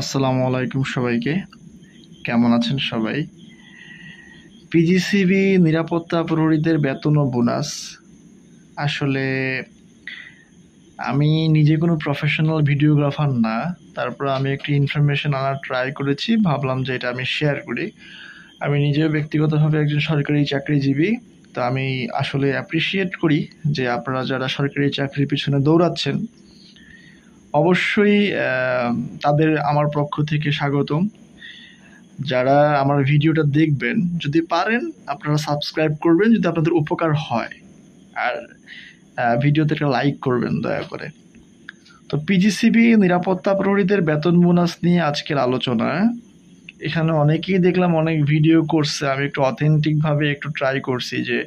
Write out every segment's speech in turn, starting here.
আসসালামু আলাইকুম সবাইকে। কেমন আছেন সবাই? পিজিসিবি নিরাপত্তা প্রহরীদের বেতন ও বোনাস। আসলে আমি নিজে কোনো প্রফেশনাল ভিডিওগ্রাফার না, তারপর আমি একটি ইনফরমেশন আনার ট্রাই করেছি, ভাবলাম যে এটা আমি শেয়ার করি। আমি নিজেও ব্যক্তিগতভাবে একজন সরকারি চাকরিজীবী, তো আমি আসলে অ্যাপ্রিসিয়েট করি যে আপনারা যারা সরকারি চাকরির পিছনে দৌড়াচ্ছেন, অবশ্যই তাদের আমার পক্ষ থেকে স্বাগতম। যারা আমার ভিডিওটা দেখবেন, যদি পারেন আপনারা সাবস্ক্রাইব করবেন যদি আপনাদের উপকার হয়, আর ভিডিওতে একটা লাইক করবেন দয়া করে। তো পিজিসিবি নিরাপত্তা প্রহরীদের বেতন বোনাস নিয়ে আজকের আলোচনা। এখানে অনেকেই দেখলাম অনেক ভিডিও করছে, আমি একটু অথেন্টিকভাবে একটু ট্রাই করছি যে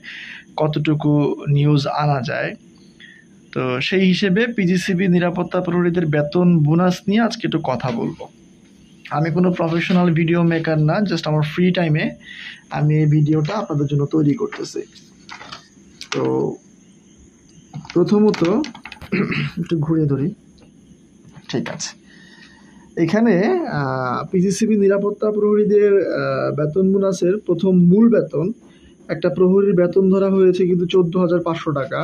কতটুকু নিউজ আনা যায়। তো সেই হিসেবে পিজিসিবি নিরাপত্তা প্রহরীদের বেতন বোনাস নিয়ে আজকে একটু কথা বলবো। আমি কোনো প্রফেশনাল ভিডিও মেকার না, জাস্ট আমার ফ্রি টাইমে আমি এই ভিডিওটা আপনাদের জন্য তৈরি করতেছি। তো প্রথমত একটু ঘুরে ধরি, ঠিক আছে। এখানে পিজিসিবি নিরাপত্তা প্রহরীদের বেতন বোনাসের প্রথম মূল বেতন, একটা প্রহরীর বেতন ধরা হয়েছে কিন্তু 14,500 টাকা।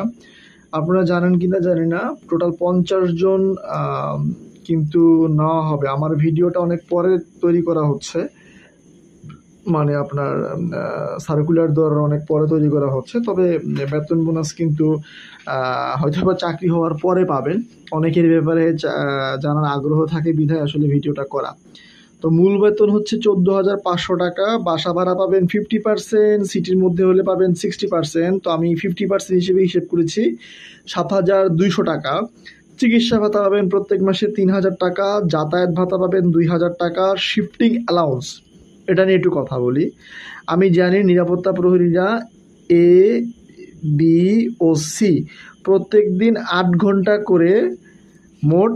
আপনারা জানেন কিনা জানি না, টোটাল 50 জন কিন্তু নেওয়া হবে। আমার ভিডিওটা অনেক পরে তৈরি করা হচ্ছে, মানে আপনার সার্কুলার দেওয়ার অনেক পরে তৈরি করা হচ্ছে। তবে বেতন বোনাস কিন্তু হয়তো বা চাকরি হওয়ার পরে পাবেন। অনেকের ব্যাপারে জানার আগ্রহ থাকে বিধায় আসলে ভিডিওটা করা। তো মূল বেতন হচ্ছে 14,500 টাকা। বাসা ভাড়া পাবেন 50%, সিটির মধ্যে হলে পাবেন 60%। তো আমি 50% হিসেবে হিসেব করেছি 7,200 টাকা। চিকিৎসা ভাতা পাবেন প্রত্যেক মাসে 3,000 টাকা। যাতায়াত ভাতা পাবেন 2,000 টাকা। শিফটিং অ্যালাউন্স, এটা নিয়ে একটু কথা বলি। আমি জানি নিরাপত্তা প্রহরীরা এ, বি ও সি প্রত্যেক দিন 8 ঘন্টা করে মোট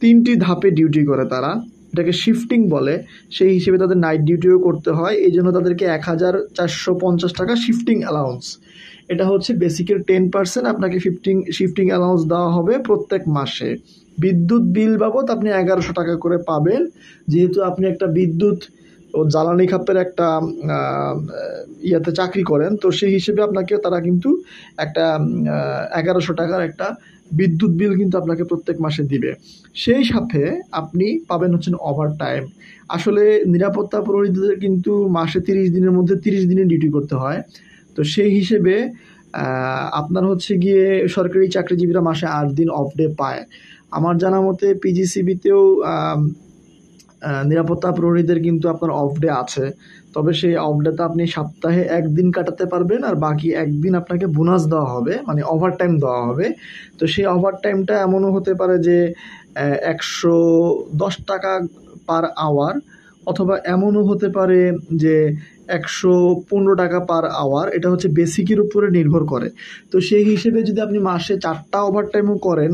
3টি ধাপে ডিউটি করে তারা, এটাকে শিফটিং বলে। সেই হিসেবে তাদের নাইট ডিউটিও করতে হয়, এই জন্য তাদেরকে 1,450 টাকা শিফটিং অ্যালাউন্স। এটা হচ্ছে বেসিকের 10%। আপনাকে শিফটিং অ্যালাউন্স দেওয়া হবে প্রত্যেক মাসে। বিদ্যুৎ বিল বাবদ আপনি 1,100 টাকা করে পাবেন, যেহেতু আপনি একটা বিদ্যুৎ ও জ্বালানি খাতের একটা ইয়াতে চাকরি করেন। তো সেই হিসেবে আপনাকে তারা কিন্তু একটা 1,100 টাকার একটা বিদ্যুৎ বিল কিন্তু আপনাকে প্রত্যেক মাসে দিবে। সেই সাথে আপনি পাবেন হচ্ছেন ওভার টাইম। আসলে নিরাপত্তা প্রহরীদের কিন্তু মাসে 30 দিনের মধ্যে 30 দিনে ডিউটি করতে হয়। তো সেই হিসেবে আপনার হচ্ছে গিয়ে সরকারি চাকরিজীবীরা মাসে 8 দিন অফ ডে পায়। আমার জানা মতে পিজিসিবিতেও নিরাপত্তা প্রহরীদের কিন্তু আপনার অফ ডে আছে, তবে সেই অফ ডেতে আপনি সপ্তাহে 1 দিন কাটাতে পারবেন, আর বাকি 1 দিন আপনাকে বোনাস দেওয়া হবে, মানে ওভার টাইম দেওয়া হবে। তো সেই ওভার টাইমটা এমনও হতে পারে যে 110 টাকা পার আওয়ার, অথবা এমনও হতে পারে যে 115 টাকা পার আওয়ার। এটা হচ্ছে বেসিকের উপরে নির্ভর করে। তো সেই হিসেবে যদি আপনি মাসে 4টা ওভার টাইমও করেন,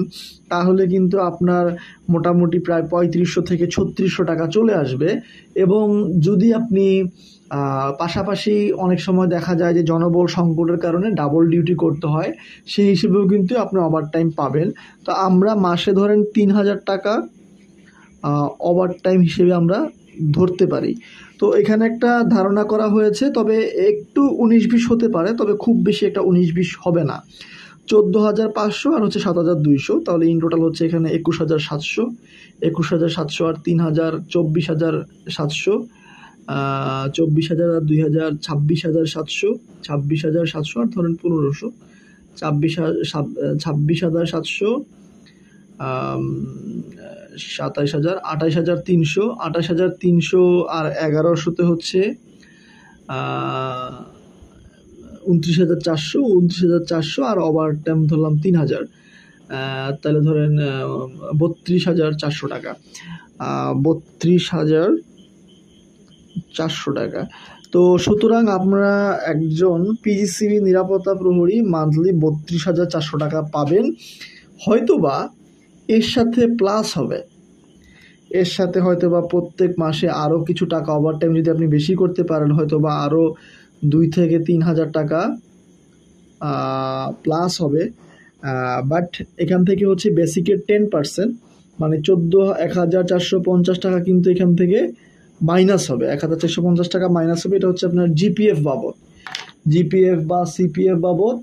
তাহলে কিন্তু আপনার মোটামুটি প্রায় 3500 থেকে 3600 টাকা চলে আসবে। এবং যদি আপনি পাশাপাশি অনেক সময় দেখা যায় যে জনবল সংকটের কারণে ডাবল ডিউটি করতে হয়, সেই হিসেবেও কিন্তু আপনি ওভার টাইম পাবেন। তো আমরা মাসে ধরেন 3,000 টাকা ওভার টাইম হিসেবে আমরা ধরতে পারি। তো এখানে একটা ধারণা করা হয়েছে, তবে একটু 19-20 হতে পারে, তবে খুব বেশি একটা 19-20 হবে না। 14,500 আর হচ্ছে 7,200, তাহলে ইন টোটাল হচ্ছে এখানে 21,700। 21,700 আর 3,000 24,700। 24,000 আর 2,000 26,700। 26,700 আর ধরেন 1,500। 26,700, 27,000, 28,300। 28,300 আর 1,100তে হচ্ছে 29,400। 29,400 আর ওভার টাইম ধরলাম 3,000, তাহলে ধরেন 32,400 টাকা। 32,400 টাকা। তো সুতরাং আমরা একজন পিজিসিবি নিরাপত্তা প্রহরী মান্থলি 32,400 টাকা পাবেন। হয়তোবা এর সাথে প্লাস হবে, এর সাথে হয়তোবা প্রত্যেক মাসে আরও কিছু টাকা ওভার টাইম যদি আপনি বেশি করতে পারেন, হয়তোবা আরও 2 থেকে 3,000 টাকা প্লাস হবে। বাট এখান থেকে হচ্ছে বেসিকের 10%, মানে 14,450 টাকা কিন্তু এখান থেকে মাইনাস হবে, 1,450 টাকা মাইনাস হবে। এটা হচ্ছে আপনার জিপিএফ বাবদ, জিপিএফ বা সিপিএফ বাবদ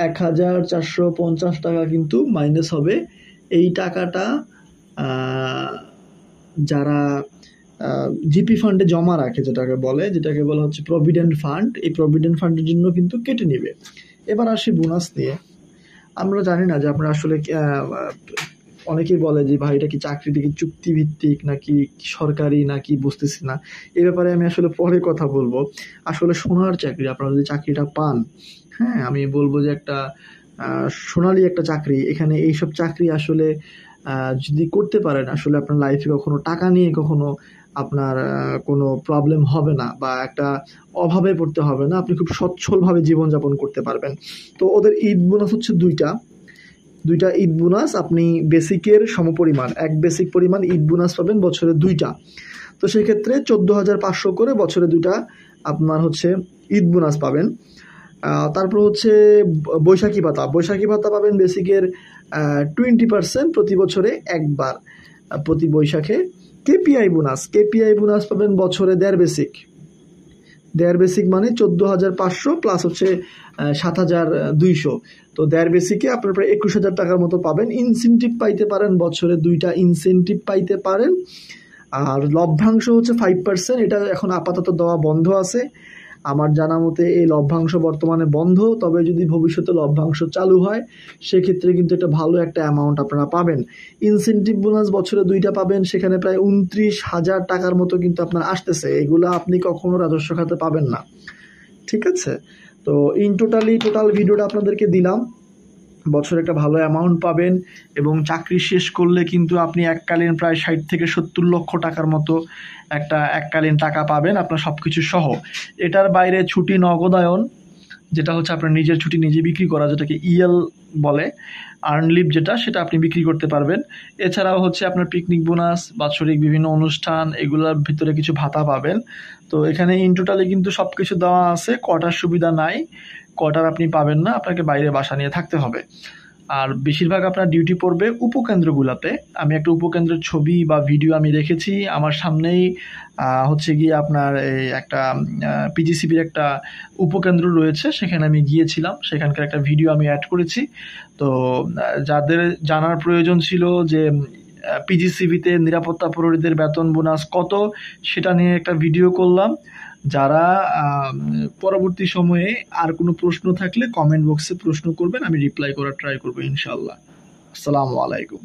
1,450 টাকা কিন্তু মাইনাস হবে। এই টাকাটা যারা জিপি ফান্ডে জমা রাখে, যেটাকে বলা হচ্ছে প্রভিডেন্ট ফান্ড, এই প্রভিডেন্ট ফান্ডের জন্য কিন্তু কেটে নেবে। এবার আসি বোনাস নিয়ে। আমরা জানি না যে আপনারা আসলে অনেকেই বলে যে ভাই এটা কি চাকরিটা কি চুক্তিভিত্তিক নাকি সরকারি নাকি, বুঝতেছি না। এই ব্যাপারে আমি আসলে পরে কথা বলবো। আসলে সোনার চাকরি, আপনারা যদি চাকরিটা পান, হ্যাঁ, আমি বলবো যে একটা সোনালি একটা চাকরি। এখানে এইসব চাকরি আসলে যদি করতে পারেন, আসলে আপনার লাইফে কখনো টাকা নিয়ে কখনো আপনার কোনো প্রবলেম হবে না, বা একটা অভাবে পড়তে হবে না। আপনি খুব সচ্ছলভাবে জীবনযাপন করতে পারবেন। তো ওদের ঈদ বোনাস হচ্ছে দুইটা ঈদ বোনাস, আপনি বেসিকের সমপরিমাণ, এক বেসিক পরিমাণ ঈদ বোনাস পাবেন বছরে 2টা। তো সেক্ষেত্রে 14,500 করে বছরে 2টা আপনার হচ্ছে ঈদ বোনাস পাবেন। তারপর হচ্ছে বৈশাখী ভাতা পাবেন বেসিকের 20% প্রতি বছরে একবার, প্রতি বৈশাখে। কেপিআই বোনাস পাবেন বছরে 1.5 বেসিক মানে 14,500 প্লাস হচ্ছে 7,200। তো 1.5 বেসিকে আপনার প্রায় 21,000 টাকার মতো পাবেন। ইনসেন্টিভ পাইতে পারেন, বছরে 2টা ইনসেন্টিভ পাইতে পারেন। আর লভ্যাংশ হচ্ছে 5%, এটা এখন আপাতত দেওয়া বন্ধ আছে আমার জানা মতে। এই লভ্যাংশ বর্তমানে বন্ধ, তবে যদি ভবিষ্যতে লভ্যাংশ চালু হয় সেক্ষেত্রে কিন্তু এটা ভালো একটা অ্যামাউন্ট আপনারা পাবেন। ইনসেন্টিভ বোনাস বছরে 2টা পাবেন, সেখানে প্রায় 29,000 টাকার মতো কিন্তু আপনার আসতেছে। এগুলো আপনি কখনো রাজস্ব খাতে পাবেন না, ঠিক আছে? তো টোটাল ভিডিওটা আপনাদেরকে দিলাম। বছরে একটা ভালো অ্যামাউন্ট পাবেন, এবং চাকরি শেষ করলে কিন্তু আপনি এককালীন প্রায় 60 থেকে 70 লক্ষ টাকার মতো একটা এককালীন টাকা পাবেন আপনার সব কিছু সহ। এটার বাইরে ছুটি নগদায়ন, যেটা হচ্ছে আপনার নিজের ছুটি নিজে বিক্রি করা, যেটাকে ইএল বলে, আর্ন লিভ যেটা, সেটা আপনি বিক্রি করতে পারবেন। এছাড়াও হচ্ছে আপনার পিকনিক বোনাস, বাৎসরিক বিভিন্ন অনুষ্ঠান, এগুলোর ভিতরে কিছু ভাতা পাবেন। তো এখানে টোটালি কিন্তু সব কিছু দেওয়া আছে। কোয়ার্টার সুবিধা নাই, কোয়ার্টার আপনি পাবেন না, আপনাকে বাইরে বাসা নিয়ে থাকতে হবে। আর বেশিরভাগ আপনার ডিউটি পড়বে উপকেন্দ্রগুলোতে। আমি একটা উপকেন্দ্রের ছবি বা ভিডিও আমি রেখেছি আমার সামনেই। হচ্ছে গিয়ে আপনার এই একটা পিজিসিবির একটা উপকেন্দ্র রয়েছে, সেখানে আমি গিয়েছিলাম, সেখানকার একটা ভিডিও আমি অ্যাড করেছি। তো যাদের জানার প্রয়োজন ছিল যে পিজিসিবিতে নিরাপত্তা প্রহরীদের বেতন বোনাস কত, সেটা নিয়ে একটা ভিডিও করলাম। যারা পরবর্তী সময়ে আর কোনো প্রশ্ন থাকলে কমেন্ট বক্সে প্রশ্ন করবেন, আমি রিপ্লাই করার ট্রাই করবো ইনশাল্লাহ। আসসালামু আলাইকুম।